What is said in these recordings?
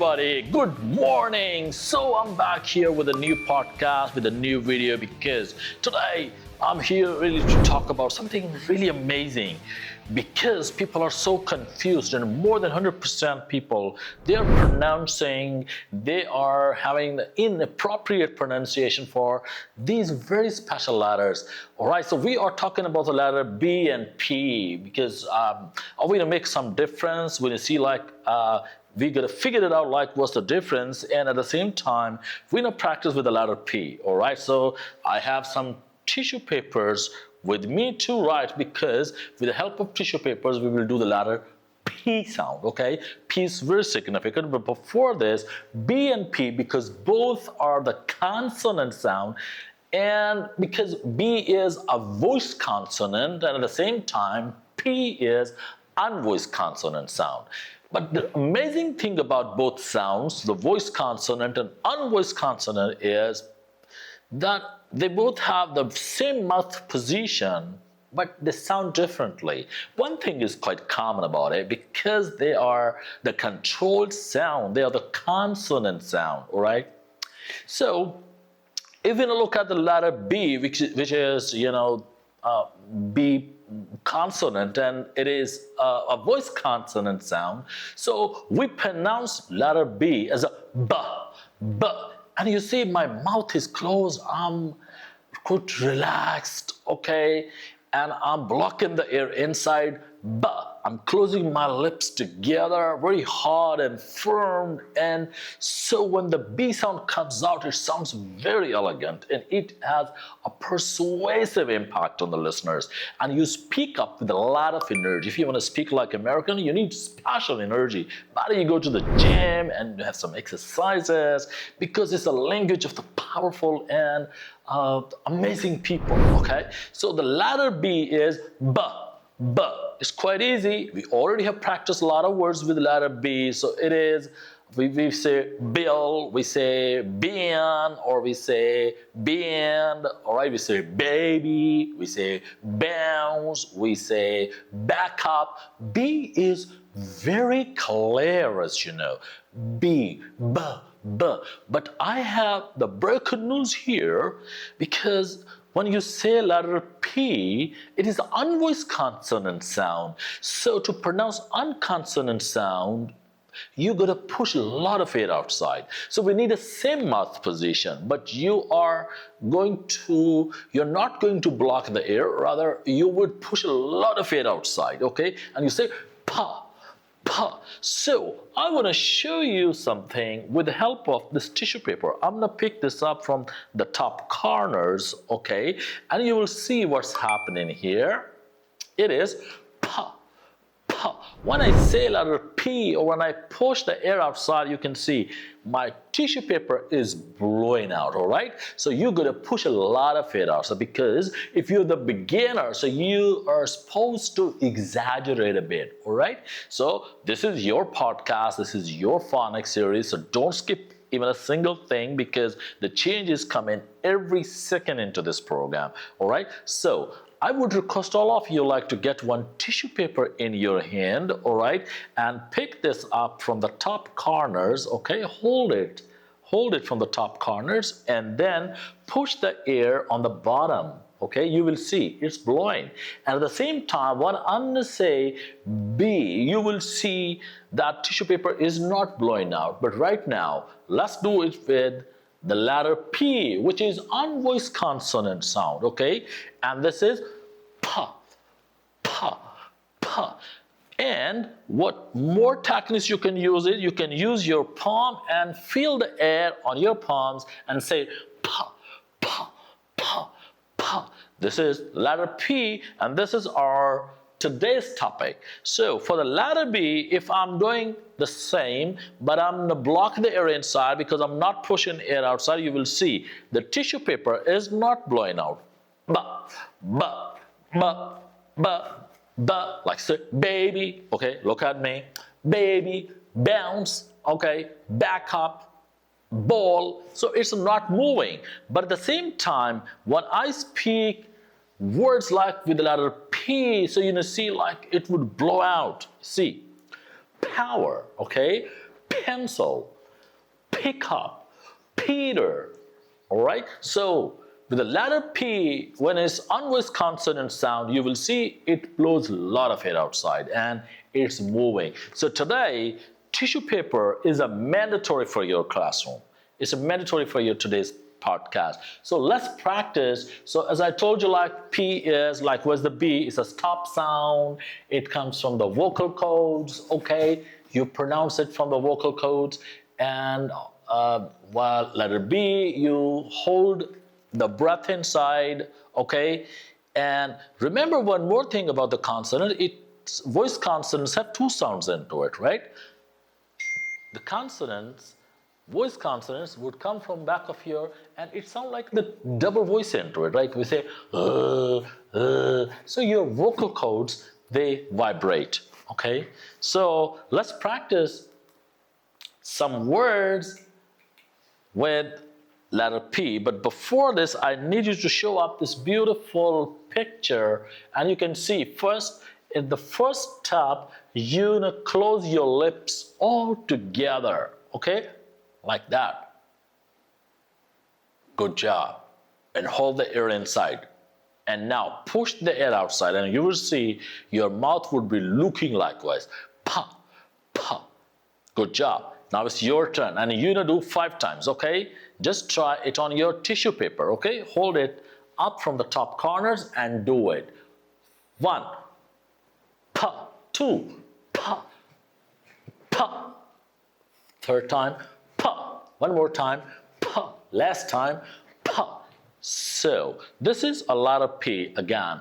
everybody, good morning. So I'm back here with a new podcast, with a new video, because today I'm here really to talk about something really amazing, because people are so confused, and more than 100% people, they are having the inappropriate pronunciation for these very special letters. All right, so we are talking about the letter B and P, because are we gonna make some difference when you see we gotta figure it out, like what's the difference, and at the same time we're gonna practice with the letter P. All right, so I have some tissue papers with me to write, because with the help of tissue papers we will do the letter P sound. Okay, P is very significant, but before this, B and P, because both are the consonant sound, and because B is a voiced consonant, and at the same time P is unvoiced consonant sound. But the amazing thing about both sounds, the voiced consonant and unvoiced consonant, is that they both have the same mouth position, but they sound differently. One thing is quite common about it, because they are the controlled sound, they are the consonant sound, all right? So if you look at the letter B, which is, B consonant, and it is a voice consonant sound, so we pronounce letter B as a B, B. And you see my mouth is closed, I'm quite relaxed, okay? And I'm blocking the air inside, but I'm closing my lips together very hard and firm. And so when the B sound comes out, it sounds very elegant, and it has a persuasive impact on the listeners. And you speak up with a lot of energy. If you want to speak like American, you need special energy. Better you go to the gym and have some exercises, because it's a language of the powerful and amazing people, okay? So the letter B is B. B. It's quite easy. We already have practiced a lot of words with the letter B. So it is, we say bill, we say bien, or we say bend, all right? We say baby, we say bounce, we say back up. B is very clear, as you know. B, B, B. But I have the broken news here, because when you say letter P, it is unvoiced consonant sound. So to pronounce unconsonant sound, you gotta push a lot of air outside. So we need the same mouth position, but you're not going to block the air, rather you would push a lot of air outside, okay? And you say pa, pa. So I want to show you something with the help of this tissue paper. I'm going to pick this up from the top corners, okay? And you will see what's happening here. It is pa, pa. When I say letter P, or when I push the air outside, you can see my tissue paper is blowing out, all right? So you're gonna push a lot of air outside, because if you're the beginner, so you are supposed to exaggerate a bit, all right? So this is your podcast, this is your phonics series, so don't skip even a single thing, because the changes come in every second into this program, all right? So I would request all of you like to get one tissue paper in your hand, all right, and pick this up from the top corners, okay? Hold it from the top corners, and then push the air on the bottom, okay? You will see it's blowing. And at the same time, when I'm gonna say B, you will see that tissue paper is not blowing out. But right now, let's do it with the letter P, which is unvoiced consonant sound, okay? And this is pa, pa, pa. And what more techniques you can use it, you can use your palm and feel the air on your palms and say pa, pa, pa, pa. This is letter P, and this is our today's topic. So for the letter B, if I'm doing the same, but I'm gonna block the air inside because I'm not pushing air outside, you will see the tissue paper is not blowing out. Ba, ba, ba, ba, ba, like say baby, okay, look at me, baby, bounce, okay, back up, ball, so it's not moving. But at the same time, when I speak words like with the letter P, so you know, see, like it would blow out. See, power, okay, pencil, pick up, Peter. All right, so with the letter P, when it's unvoiced consonant sound, you will see it blows a lot of air outside and it's moving. So today, tissue paper is a mandatory for your classroom. It's a mandatory for your today's podcast. So let's practice. So as I told you, like P is like where's the B? It's a stop sound. It comes from the vocal cords. Okay, you pronounce it from the vocal cords, and while letter B, you hold the breath inside. Okay, and remember one more thing about the consonant. Voice consonants have two sounds into it, right? The consonants, voice consonants would come from back of here and it sounds like the double voice into it, right? We say, so your vocal cords, they vibrate, okay? So let's practice some words with letter P. But before this, I need you to show up this beautiful picture. And you can see first, in the first step, you close your lips all together, okay? Like that. Good job. And hold the air inside. And now push the air outside and you will see your mouth would be looking likewise. Pa, pa. Good job. Now it's your turn and you do 5 times, okay? Just try it on your tissue paper, okay? Hold it up from the top corners and do it. 1, pa, 2, pa, pa. 3rd time, pa. 1 more time, pa. Last time, pa. So this is a letter P again.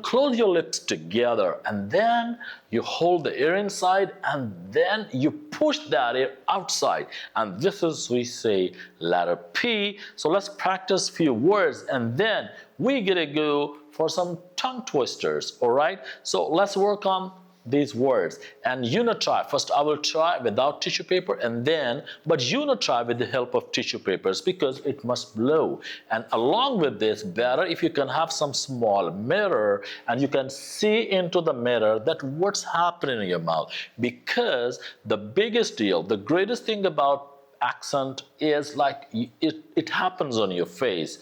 Close your lips together and then you hold the air inside and then you push that air outside. And this is, we say, letter P. So let's practice few words and then we get to go for some tongue twisters, all right? So let's work on these words and try. First I will try without tissue paper and then, but try with the help of tissue papers because it must blow. And along with this, better if you can have some small mirror and you can see into the mirror that what's happening in your mouth. Because the biggest deal, the greatest thing about accent is like it happens on your face.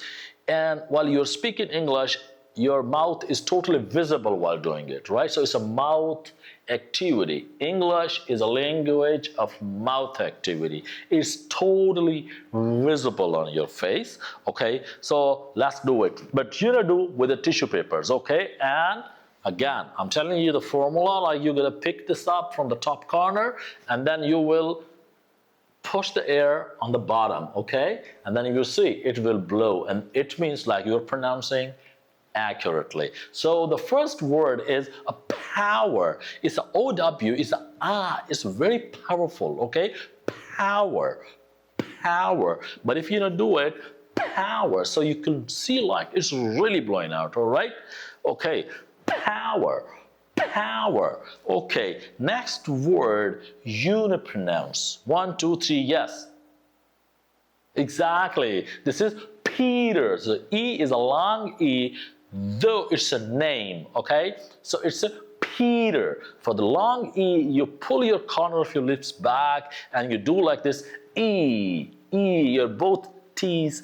And while you're speaking English, your mouth is totally visible while doing it, right? So it's a mouth activity. English is a language of mouth activity. It's totally visible on your face, okay? So let's do it. But do with the tissue papers, okay? And again, I'm telling you the formula, like you're gonna pick this up from the top corner and then you will push the air on the bottom, okay? And then you will see it will blow and it means like you're pronouncing accurately. So the first word is a power. It's a O-W, it's a ah, it's very powerful, okay? Power, power. But if you don't do it, power, so you can see like it's really blowing out, all right? Okay, power, power. Okay, next word, pronounce. 1, 2, 3, yes. Exactly, this is Peter. So E is a long E, though it's a name, okay? So it's a Peter. For the long E, you pull your corner of your lips back and you do like this, E, E, your both teeth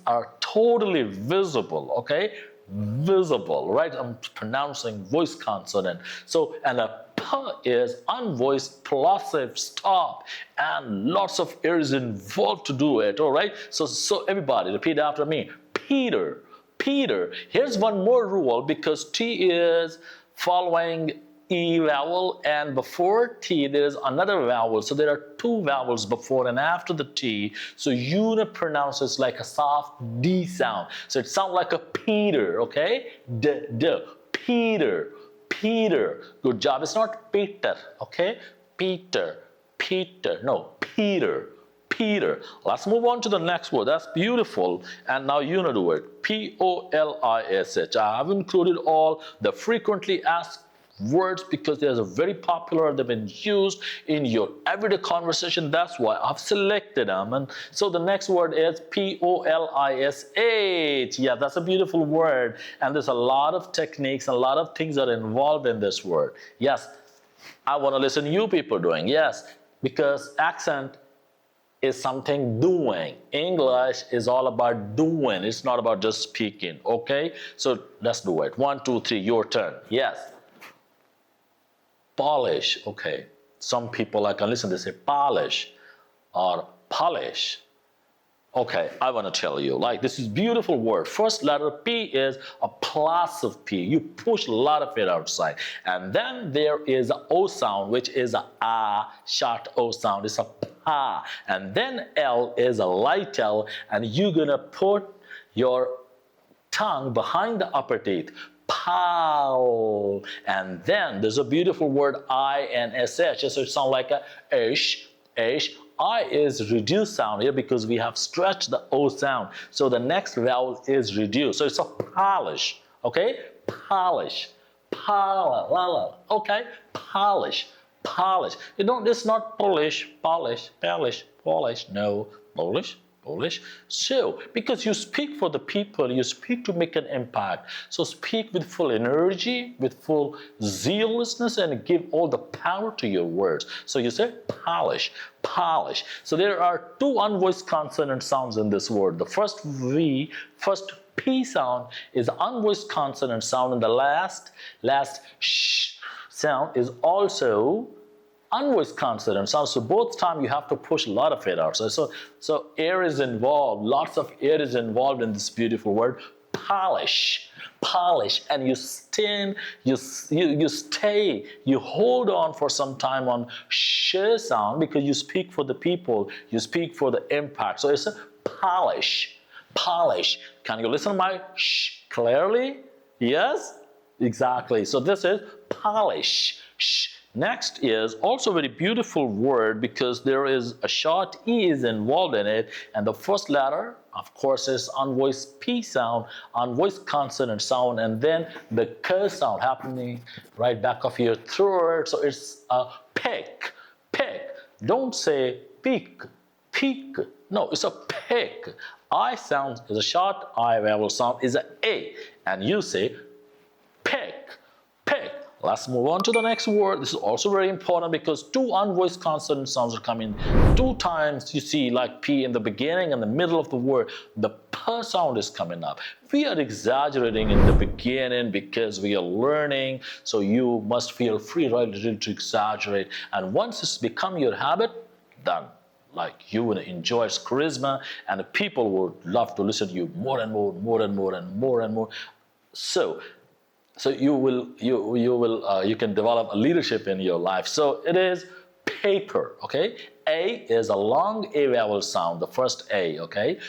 are totally visible, okay? Visible, right? I'm pronouncing voice consonant. So, and a P is unvoiced plosive stop and lots of air is involved to do it, all right? So everybody repeat after me. Peter, Peter. Here's one more rule because T is following E vowel and before T there is another vowel. So there are 2 vowels before and after the T. So you pronounce it like a soft D sound. So it sounds like a Peter, okay? D, Peter, Peter. Good job. It's not Peter, okay? Peter, Peter. No, Peter. Peter. Let's move on to the next word. That's beautiful. And now do it. P-O-L-I-S-H. I have included all the frequently asked words because they are very popular. They've been used in your everyday conversation. That's why I've selected them. And so the next word is P-O-L-I-S-H. Yeah, that's a beautiful word. And there's a lot of techniques, a lot of things that are involved in this word. Yes, I want to listen to you people doing. Yes, because accent is something doing. English is all about doing. It's not about just speaking. Okay? So let's do it. 1, 2, 3, your turn. Yes. Polish. Okay. Some people I can listen, they say polish or polish. Okay, I want to tell you, like, this is beautiful word. First letter P is a plosive P. You push a lot of it outside. And then there is a O sound, which is a short O sound. It's a pa. And then L is a light L. And you're going to put your tongue behind the upper teeth. Pow. And then there's a beautiful word I-N-S-H. So it sounds like a ish, ish. I is reduced sound here because we have stretched the O sound. So the next vowel is reduced. So it's a polish. Okay? Polish. Polish. Okay? Polish. Polish. You don't, it's not Polish, polish, polish, polish. No. Polish. Polish. So, because you speak for the people, you speak to make an impact. So speak with full energy, with full zealousness, and give all the power to your words. So you say polish, polish. So there are two unvoiced consonant sounds in this word. The first V, first P sound is unvoiced consonant sound, and the last sh sound is also unvoiced consonant sound. So both times you have to push a lot of it out. So air is involved. Lots of air is involved in this beautiful word, polish, polish. And you stay, you hold on for some time on sh sound because you speak for the people, you speak for the impact. So it's a polish, polish. Can you listen to my sh clearly? Yes? Exactly. So this is polish, sh. Next is also a very beautiful word because there is a short E is involved in it, and the first letter, of course, is unvoiced P sound, unvoiced consonant sound, and then the K sound happening right back of your throat. So it's a pick, pick. Don't say peak, peak. No, it's a pick. I sound is a short I vowel sound is a A, and you say pick, pick. Let's move on to the next word. This is also very important because two unvoiced consonant sounds are coming. Two times you see like P in the beginning and the middle of the word, the P sound is coming up. We are exaggerating in the beginning because we are learning, so you must feel free right to exaggerate. And once it's become your habit, then like you will enjoy its charisma and the people would love to listen to you more and more, more and more and more and more. So you can develop a leadership in your life. So it is paper, okay? A is a long A vowel sound, the first A, okay?